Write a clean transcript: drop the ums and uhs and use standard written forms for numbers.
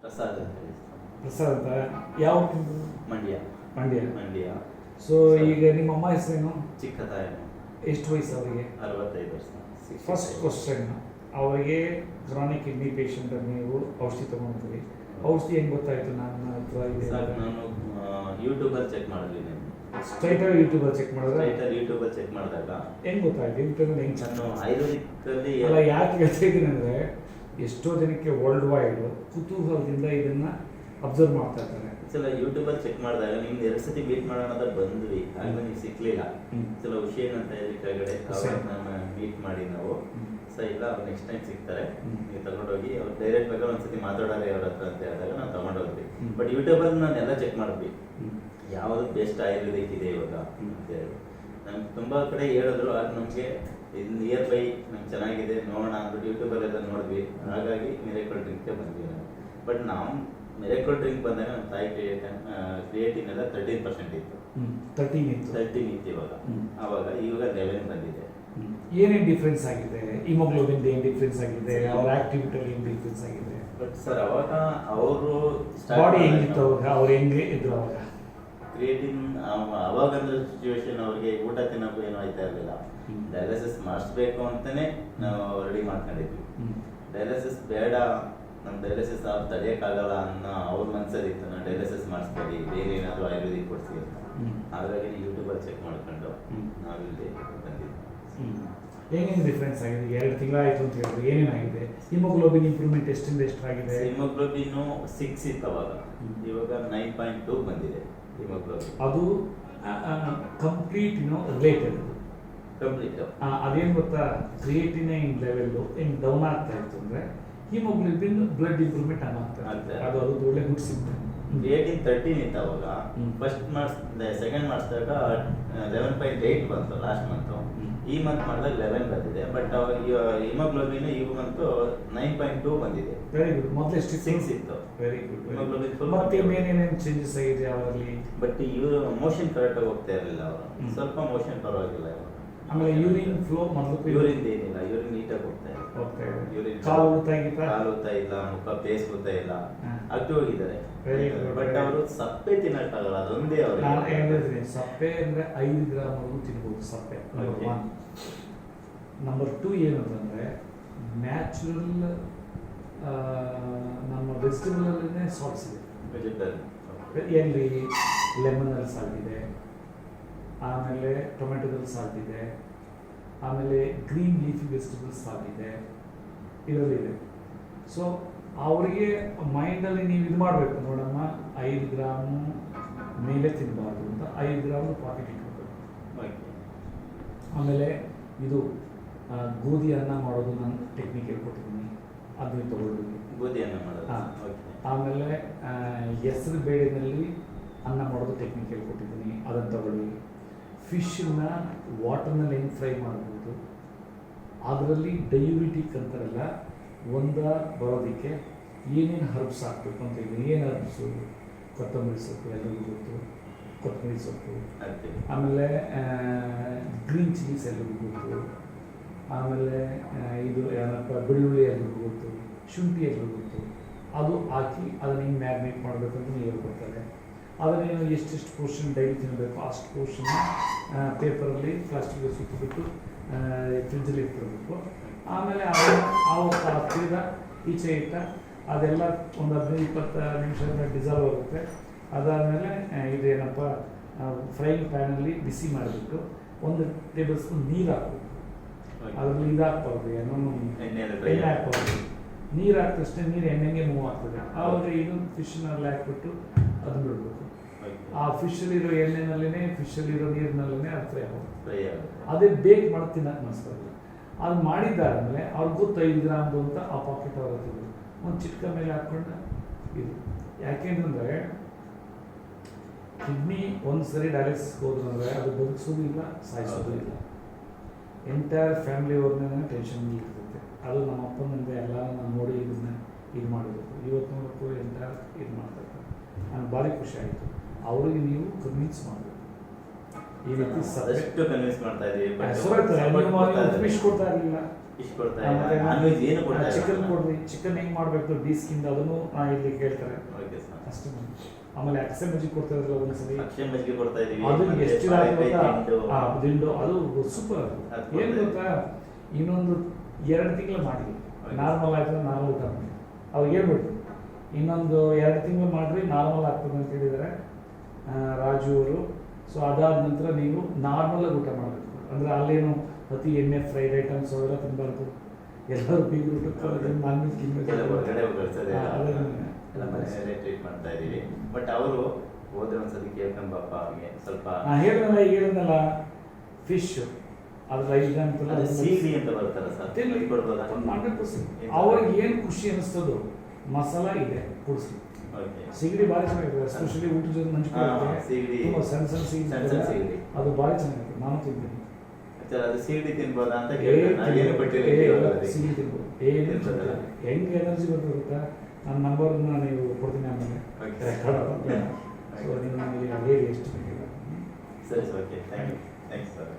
ಪ್ರಸಾದ್ ಅಂತ ಹೇಳಿ. ಪ್ರಸಾದ್ ಅಂತ ಯಾವ ಮಂಡ್ಯ. ಮಂಡ್ಯ. ಮಂಡ್ಯ. ಸೊ ಈಗ ನಿಮ್ಮ ಅಮ್ಮ ಹೆಸರೇನು? ಚಿಕ್ಕತಾಯನು. ಎಷ್ಟು ವಯಸ್ಸು ಅವರಿಗೆ? 65 ವರ್ಷ. ಫಸ್ಟ್ ಕ್ವಶನ್, ಅವರಿಗೆ ಕ್ರಾನಿಕ್ ಕಿಡ್ನಿ ಪೇಷಂಟ್ ನೀವು ಔಷಧಿ ತಗೊಂಡ್ರಿ, ಔಷಧಿ ಹೆಂಗೆ ಗೊತ್ತಾಯ್ತು ನನ್ನ ಹತ್ರ ಇದೆ? ಸರ್ ನಾನು ಯೂಟ್ಯೂಬಲ್ಲಿ ಚೆಕ್ ಮಾಡಿದ್ವಿ. ಸ್ಟ್ರೈಟಾಗಿ ಯೂಟ್ಯೂಬಲ್ಲಿ ಚೆಕ್ ಮಾಡಿದ್ರೆ? ಯೂಟ್ಯೂಬಲ್ಲಿ ಚೆಕ್ ಮಾಡಿದಾಗ ಹೆಂಗೆ ಗೊತ್ತಾಯ್ತು? ಯೂಟ್ಯೂಬಲ್ಲಿ ಹೆಂಗೆ ಚೆಕ್? ನಾನು ಆಯುರ್ವೇದಿಕ್ಕಲ್ಲಿ ಅಲ್ಲ, ಯಾಕೆ ಹೇಳ್ತಾ ಇದ್ದೀನಿ ಅಂದರೆ ಎಷ್ಟೋ ಜನಕ್ಕೆ ವರ್ಲ್ಡ್ ವೈಡ್ ಕುತೂಹಲದಿಂದ ಇದನ್ನು ಅಬ್ಸರ್ವ್ ಮಾಡ್ತಾ ಇರ್ತಾರೆ. ಸಲ ಯೂಟ್ಯೂಬಲ್ಲಿ ಚೆಕ್ ಮಾಡಿದಾಗ ನಿಮ್ಗೆ 2 ಸತಿ ಮೀಟ್ ಮಾಡೋಣ ಅಂತ ಬಂದ್ವಿ, ಆಗ ನೀವು ಸಿಕ್ಲಿಲ್ಲ. ಸಲ ಹುಷೇನ್ ಅಂತ ಹೇಳಿ ಕೆಳಗಡೆ ಅವ್ರನ್ನ ಮೀಟ್ ಮಾಡಿ ನಾವು ಇಲ್ಲ ಅವ್ರು ನೆಕ್ಸ್ಟ್ ಟೈಮ್ ಸಿಗ್ತಾರೆ, ನೀವು ತಗೊಂಡೋಗಿ ಅವ್ರು ಡೈರೆಕ್ಟ್ ಬೇಕಾದ್ರೆ ಒಂದ್ಸತಿ ಮಾತಾಡೋರೆ ಅವ್ರ ಹತ್ರ ಅಂತ ಹೇಳಿದಾಗ ನಾವು ತಗೊಂಡೋದ್ವಿ. ಬಟ್ ಯೂಟ್ಯೂಬಲ್ಲಿ ನಾನು ಎಲ್ಲ ಚೆಕ್ ಮಾಡಿದ್ವಿ, ಯಾವುದು ಬೆಸ್ಟ್ ಆಯುರ್ವೇದಿಕ್ ಇದೆ ಇವಾಗ ಅಂತ ಹೇಳಿ. ನಮ್ಗೆ ತುಂಬ ಕಡೆ ಹೇಳಿದ್ರು, ಆಗ ನಮಗೆ ಇದು ನಿಯರ್ ಬೈ ನಮ್ಗೆ ಚೆನ್ನಾಗಿದೆ ನೋಡೋಣ ಅಂದ್ಬಿಟ್ಟು ಯೂಟ್ಯೂಬಲ್ಲೆಲ್ಲ ನೋಡಿದ್ವಿ. ಹಾಗಾಗಿ ಮಿರಾಕಲ್ ಡ್ರಿಂಕ್ಗೆ ಬಂದ್ವಿ ನಾವು. ಬಟ್ ನಾವು ಮಿರಾಕಲ್ ಡ್ರಿಂಕ್ ಬಂದಾಗ ನಮ್ಮ ತಾಯಿ ಕ್ರಿಯೇಟಿನ್ ಎಲ್ಲ 13% ಇತ್ತು. 13 ಇತ್ತು ಇವಾಗ. ಇವಾಗ 11 ಬಂದಿದೆ. ಏನೇನು ಡಿಫ್ರೆನ್ಸ್ ಆಗಿದೆ? ಹಿಮೋಗ್ಲೋಬಿನ್ ಏನು ಡಿಫ್ರೆನ್ಸ್ ಆಗಿದೆ? ಅವ್ರ ಆಕ್ಟಿವಿಟಿಯಲ್ಲಿ ಏನು ಡಿಫ್ರೆನ್ಸ್ ಆಗಿದೆ? ಬಟ್ ಸರ್ ಅವಾಗ ಅವರು ಬಾಡಿ ಹೆಂಗಿತ್ತು ಅವಾಗ? ಅವ್ರು ಹೆಂಗೆ ಇದ್ರು ಅವಾಗ? ಕ್ರಿಯೇಟಿನ್ ಅವಾಗಂದ್ರೆ ಸಿಚುವೇಶನ್ ಅವ್ರಿಗೆ ಊಟ ತಿನ್ನೋಕ್ಕೂ ಏನೂ ಆಯ್ತಾ ಇರಲಿಲ್ಲ. ಡಯಾಲಿಸಿಸ್ ಮಾಡಿಸ್ಬೇಕು ಅಂತಲೇ ನಾವು ರೆಡಿ ಮಾಡ್ಕೊಂಡಿದ್ವಿ. ಡಯಾಲಿಸಿಸ್ ಬೇಡ, ನಮ್ಮ ಡಯಾಲಿಸಿಸ್ ತಡೆಯೋಕ್ಕಾಗಲ್ಲ ಅನ್ನೋ ಅವ್ರ ಮನಸ್ಸಲ್ಲಿತ್ತು, ನಾವು ಡಯಾಲಿಸಿಸ್ ಮಾಡಿಸ್ತೀವಿ, ಬೇರೆ ಏನಾದರೂ ಆಯುರ್ವೇದಿಕ್ ಕೊಡ್ಸಿ ಅಂತ. ಹಾಗಾಗಿ ಯೂಟ್ಯೂಬಲ್ಲಿ ಚೆಕ್ ಮಾಡ್ಕೊಂಡು ನಾವಿಲ್ಲಿ ಬಂದಿದ್ವಿ. ಏನೇನು ಡಿಫ್ರೆನ್ಸ್ ಆಗಿದೆ? 2 ತಿಂಗಳಾಯಿತು ಅಂತ ಹೇಳಿದ್ರೆ ಏನೇನಾಗಿದೆ? ಹಿಮೋಗ್ಲೋಬಿನ್ ಇಂಪ್ರೂವ್ಮೆಂಟ್ ಎಷ್ಟಿಂದ ಎಷ್ಟಾಗಿದೆ? ಹಿಮೋಗ್ಲೋಬಿನ್ 6 ಇತ್ತು ಅವಾಗ, ಇವಾಗ 9.2 ಬಂದಿದೆ ಹಿಮೋಗ್ಲೋಬಿನ್. ಅದು ಕಂಪ್ಲೀಟ್ ರಿಲೇಟೆಡ್. ಕಂಪ್ಲೀಟ್ ಅದೇನು ಗೊತ್ತಾ, ಕ್ರಿಯೇಟಿನೈನ್ ಲೆವೆಲ್ಲು ಏನು ಡೌನ್ ಆಗ್ತಾ ಇತ್ತು ಅಂದರೆ ಹಿಮೋಗ್ಲೋಬಿನ್ ಬ್ಲಡ್ ಇಂಪ್ರೂವ್ಮೆಂಟ್ ಆಗ್ತದೆ. ಅದು ಒಳ್ಳೆ ಗುಡ್ ಸಿಂಪ್ಟಮ್. ಕ್ರಿಯೇಟಿನ್ 13 ಇತ್ತು ಅವಾಗ. ಫಸ್ಟ್ ಸೆಕೆಂಡ್ ಮಾಡಿಸಿದಾಗ 11.8 ಬಂತು ಲಾಸ್ಟ್ ಮಂತು. ಈ ಮಂತ್ ಮಾಡಿದಾಗ 11 ಬಂದಿದೆ. ಬಟ್ ಹಿಮೋಗ್ಲೋಬಿನ್ ಈ ಮಂತು 9.2 ಬಂದಿದೆ. Very good. ಮೊದಲು ಎಷ್ಟು? 6 ಇತ್ತು. Very good. Haemoglobin full. ಮತ್ತೆ ಏನೇನೇನು ಚೇಂಜಸ್ ಆಗಿದೆ ಅವರಲ್ಲಿ? ಬಟ್ ಇವರು ಮೋಷನ್ ಕರೆಕ್ಟಾಗಿ ಹೋಗ್ತಾ ಇರಲಿಲ್ಲ ಅವರು, ಸ್ವಲ್ಪ ಮೋಷನ್ ಪರವಾಗಿಲ್ಲ. ಆಮೇಲೆ ಯೂರಿನ್ ಫ್ಲೋ ಮೊದಲು ಯೂರಿನ್ ಏನಿಲ್ಲ, ಯೂರಿನ್ ನೀಟಾಗಿ ಹೋಗ್ತಾ ಇದೆ. ಯೂರಿನ್ ಕಾಲು ಹೋಗ್ತಾ ಇಲ್ಲ, ಮುಖ ಫೇಸ್ ಹೋಗ್ತಾ ಇಲ್ಲ, ಆಕ್ಟಿವ್ ಆಗಿದ್ದಾರೆ. ಬಟ್ ಅವರು ಸಪ್ಪೆ ತಿನ್ನಕ್ಕಾಗಲ್ಲ, ಅದೊಂದೇ ಅವರು. ನಾನು ಹೇಳಿದ್ರೆ ಸಪ್ಪೆ ಅಂದರೆ 5 ಗ್ರಾಮ್ ತಿನ್ಬೋದು ಸಪ್ಪೆ. ನಂಬರ್ 1. ನಂಬರ್ 2 ಏನಂತಂದರೆ ನ್ಯಾಚುರಲ್ ನಮ್ಮ ವೆಜಿಟೇಬಲಲ್ಲೇ ಸಾಲ್ಟ್ಸ್ ಇದೆ. ಎಲ್ಲಿ ಲೆಮನಲ್ಲಿ ಸಾಲ್ಟ್ ಇದೆ, ಆಮೇಲೆ ಟೊಮೆಟೊದಲ್ಲಿ ಸಾಲ್ಟ್ ಇದೆ, ಆಮೇಲೆ ಗ್ರೀನ್ ಲೀಫಿ ವೆಜಿಟೇಬಲ್ಸ್ ಸಾಲ್ಟ್ ಇದೆ, ಇದರಲ್ಲಿದೆ. ಸೊ ಅವರಿಗೆ ಮೈಂಡಲ್ಲಿ ನೀವು ಇದು ಮಾಡಬೇಕು, ನೋಡಮ್ಮ 5 ಗ್ರಾಮು ಮೇಲೆ ತಿನ್ನಬಾರ್ದು ಅಂತ 5 ಗ್ರಾಮ್ ಪಾಕೆಟ್ ಇಟ್ಕೋಬೇಕು. ಆಮೇಲೆ ಇದು ಗೋಧಿ ಅನ್ನ ಮಾಡೋದು ನಾನು ಟೆಕ್ನಿಕ್ ಹೇಳ್ಕೊಟ್ಟಿದ್ದೀನಿ, ಅದನ್ನ ತಗೊಳ್ಳಿ. ಗೋಧಿ ಅನ್ನ ಮಾಡೋದು. ಆಮೇಲೆ ಹೆಸರು ಬೇಳೆನಲ್ಲಿ ಅನ್ನ ಮಾಡೋದು ಟೆಕ್ನಿಕ್ ಹೇಳ್ಕೊಟ್ಟಿದ್ದೀನಿ, ಅದನ್ನು ತಗೊಳ್ಳಿ. ಫಿಶನ್ನ ವಾಟರ್ನಲ್ಲಿ ಹೆಂಗೆ ಫ್ರೈ ಮಾಡ್ಬೋದು, ಅದರಲ್ಲಿ ಡಯೂರಿಟಿಕ್ ಅಂತಾರಲ್ಲ, ಬರೋದಕ್ಕೆ ಏನೇನು ಹರ್ಬ್ಸ್ ಹಾಕಬೇಕು ಅಂತ ಇದ್ದೀನಿ. ಏನು ಹರ್ಬ್ಸು? ಕೊತ್ತಂಬರಿ ಸೊಪ್ಪು, ಎಲ್ಲರಿಗೂ ಗೊತ್ತು ಕೊತ್ತಂಬರಿ ಸೊಪ್ಪು. ಆಮೇಲೆ ಗ್ರೀನ್ ಚಿಲ್ಲೀಸ್ ಎಲ್ಲರಿಗೂ ಗೊತ್ತು. ಆಮೇಲೆ ಇದು ಏನಪ್ಪ ಬೆಳ್ಳುಳ್ಳಿ ಎಲ್ಲರಿಗೂ ಗೊತ್ತು, ಶುಂಠಿ ಎಲ್ಲರಿಗೂ ಗೊತ್ತು. ಅದು ಹಾಕಿ ಅದನ್ನು ಹಿಂಗೆ ಮ್ಯಾರಿನೇಟ್ ಮಾಡಬೇಕಂತ ನೀವು ಹೇಳ್ಕೊಡ್ತಾರೆ. ಅದನ್ನೇನು ಎಷ್ಟೆಷ್ಟು ಪೋರ್ಷನ್ ಡೈಲಿ ತಿನ್ನಬೇಕು ಅಷ್ಟು ಪೋರ್ಷನ್ನ ಪೇಪರಲ್ಲಿ ಪ್ಲಾಸ್ಟಿಕ್ಗೆ ಸುತ್ತಿಬಿಟ್ಟು ಫ್ರಿಜ್ಜಲ್ಲಿ ಇಟ್ಕೊಳ್ಬೇಕು. ಆಮೇಲೆ ಆವತ್ತು ತಿರ್ಗ ಈಚೆ ಇಟ್ಟ ಅದೆಲ್ಲ ಒಂದು 15-20 ನಿಮಿಷದಿಂದ ಡಿಸಾಲ್ವ್ ಆಗುತ್ತೆ. ಅದಾದಮೇಲೆ ಇದೇನಪ್ಪ ಫ್ರೈಯಿಂಗ್ ಪ್ಯಾನಲ್ಲಿ ಬಿಸಿ ಮಾಡಿಬಿಟ್ಟು 1 ಟೇಬಲ್ ಸ್ಪೂನ್ ನೀರು ಹಾಕಬೇಕು. ಅದರಲ್ಲಿ ಇದು ಹಾಕ್ಬಾರ್ದು, ಎಣ್ಣೆ ಹಾಕ್ಬಾರ್ದು. ನೀರು ಹಾಕಿದಷ್ಟೇ ನೀರು ಎಣ್ಣೆಗೆ ಮೂವ್ ಆಗ್ತದೆ. ಆವಾಗ ಇದು ಫಿಶ್ನಲ್ಲಿ ಹಾಕ್ಬಿಟ್ಟು ಅದನ್ನ ಬಿಡಬೇಕು. ಆ ಫಿಶಲ್ಲಿರೋ ಎಣ್ಣೆನಲ್ಲೇ, ಫಿಶಲ್ಲಿರೋ ನೀರಿನಲ್ಲೇ ಅದು ಫ್ರೈ ಆಗುತ್ತೆ. ಅದೇ ಬೇಕ್ ಮಾಡಿ ತಿನ್ನಕ್ಕೆ ಮನಸ್ಸಾಗಲ್ಲ. ಅದು ಮಾಡಿದ್ದಾದ್ಮೇಲೆ ಅವ್ರಿಗೆ ಗೊತ್ತು 5 ಗ್ರಾಮ್ದು ಅಂತ ಆ ಪಾಕೆಟ್ ಆಗುತ್ತೆ. ಒಂದು ಚಿಟ್ಕ ಮೇಲೆ ಹಾಕ್ಕೊಂಡು ಇದು ಯಾಕೆಂದ್ರೆ ಕಿಡ್ನಿ ಒಂದು ಸರಿ ಡಯಾಲಿಸಿಸ್ ಹೋದ್ರಂದ್ರೆ ಅದು ಬದುಕಿಸೋದು ಇಲ್ಲ, ಸಾಯಿಸೋದು ಇಲ್ಲ. ಎಂಟೈರ್ ಫ್ಯಾಮಿಲಿ ಅವ್ರನ್ನೇ ಟೆನ್ಷನ್ ಇರ್ತೈತೆ. ಅದು ನಮ್ಮ ಅಪ್ಪನಿಂದ ಎಲ್ಲ ನಾನು ನೋಡಿ ಇದನ್ನ ಇದು ಮಾಡಿರೋದು. ಇವತ್ತು ನೋಡೋಕ್ಕೂ ಎಂಟೈರ್ ಇದು ಮಾಡ್ತಾರೆ. ನನಗೆ ಭಾರಿ ಖುಷಿ ಆಯಿತು. ಅವ್ರಿಗೆ ನೀವು ಕನ್ವಿನ್ಸ್ ಮಾಡಬೇಕು. ಈ ರೀತಿ ಕನ್ವಿನ್ಸ್ ಮಾಡ್ತಾ ಇದ್ದೀವಿ. ಫಿಶ್ ಕೊಡ್ತಾ ಇರಲಿಲ್ಲ, ಫಿಶ್ ಕೊಡ್ತಾ ಇಲ್ಲ, ನಾನ್ ವೆಜ್ ಏನು ಕೊಡ್ತಾ ಇಲ್ಲ. ಚಿಕನ್ ಕೊಡ್ರಿ, ಚಿಕನ್ ಹೆಂಗ್ ಮಾಡಬೇಕು ಡಿಸ್ಕಿಂದ ಅದನ್ನು ಇಲ್ಲಿ ಕೇಳ್ತಾರೆ ಓಕೆ ಸರ್. ಅಷ್ಟೇ. ಆಮೇಲೆ ಅಕ್ಷಯ ಮಜ್ಜಿಗೆ ಕೊಡ್ತಾ ಇದ್ರಲ್ಲ ಒಂದ್ಸರಿ, ಅಕ್ಷಯ ಮಜ್ಜಿಗೆ ಕೊಡ್ತಾ ಇದೀವಿ. ಅದು ಮತ್ತೆ ಎಷ್ಟು ಬಾಳೆಕಾಯಿ ದಿಂಡು ಅದು ಸೂಪರ್. ಅದು ಏನ್ ಗೊತ್ತಾ, ಇನ್ನೊಂದು 2 ತಿಂಗಳು ಮಾಡಿ ನಾರ್ಮಲ್ ಆಯ್ತು, ನಾರ್ಮಲ್ ಊಟ ಮಾಡಿ. ಅವ್ರಿಗೆ ಹೇಳ್ಬಿಟ್ಟು ಇನ್ನೊಂದು 2 ತಿಂಗಳು ಮಾಡ್ರಿ ನಾರ್ಮಲ್ ಆಗ್ತದೆ ಅಂತ ಹೇಳಿದ್ದಾರೆ ರಾಜು ಅವರು. ಸೊ ಅದಾದ ನಂತರ ನೀವು ನಾರ್ಮಲ್ ಆಗಿ ಊಟ ಮಾಡಬೇಕು. ಅಂದ್ರೆ ಅಲ್ಲೇನು ಅತಿ ಎಣ್ಣೆ ಫ್ರೈಡ್ ಐಟಮ್ಸ್ ಅವೆಲ್ಲ ತಿನ್ನಬಾರ್ದು. ಎಲ್ಲರೂ ಬೀಗ್ ಊಟಕ್ಕೆ ನಾನ್ ವೆಜ್ ಹೊರಗಡೆ ಕಳ್ಸೋದೇ ಎಲ್ಲ ಮನೆಯಲ್ಲೇ ಟ್ರೀಟ್ ಮಾಡ್ತಾ ಇದೀವಿ. ಬಟ್ ಅವರು ಹೋದ್ರೆ ಒಂದ್ಸತಿ ಕೇಳ್ಕೊಂಡು ಬಾಪ ಅವ್ರಿಗೆ ಸ್ವಲ್ಪ ಹೇಳಿದ್ನಲ್ಲ ಫಿಶ್ ಅದ್ರ ಅದು ಸೀಗಡಿ ಅಂತ ಬರ್ತಾರ ಸರ್, ಕೊಡ್ಬೋದಾ? 100%. ಅವ್ರಿಗೆ ಏನು ಖುಷಿ ಅನಿಸ್ತದೋ ಮಸಾಲ ಇದೆ ಕುಡಿಸಿ. ಸಿಗಡಿ ಭಾರಿ ಚೆನ್ನಾಗಿದೆ, ಎಸ್ಪೆಷಲಿ ಊಟದ ಜೊತೆ ಸೀಗಡಿ ತುಂಬ ಸಣ್ಣ ಸಿಗಡಿ, ಅದು ಭಾರಿ ಚೆನ್ನಾಗಿದೆ. ನಾನು ತಿಂತೀನಿ. ಅದು ಸೀಗಡಿ ತಿನ್ಬೋದಾ ಅಂತ ಕೇಳಿದ್ರೆ ಸಿಗಡಿ ತಿನ್ಬೋದು, ಏನು ಹೆಂಗೆ ಎನರ್ಜಿ ಬರ್ತದೆ ಗೊತ್ತಾ? ನನ್ನ ನಂಬರ್ನ ನೀವು ಕೊಡ್ತೀನಿ ಆಮೇಲೆ. ಸೊ ನೀವು ನನಗೆ ಹೇಳಿ ಎಷ್ಟು ಬೇಕಿಲ್ಲ. ಸರಿ sir, okay, thank you, thanks sir.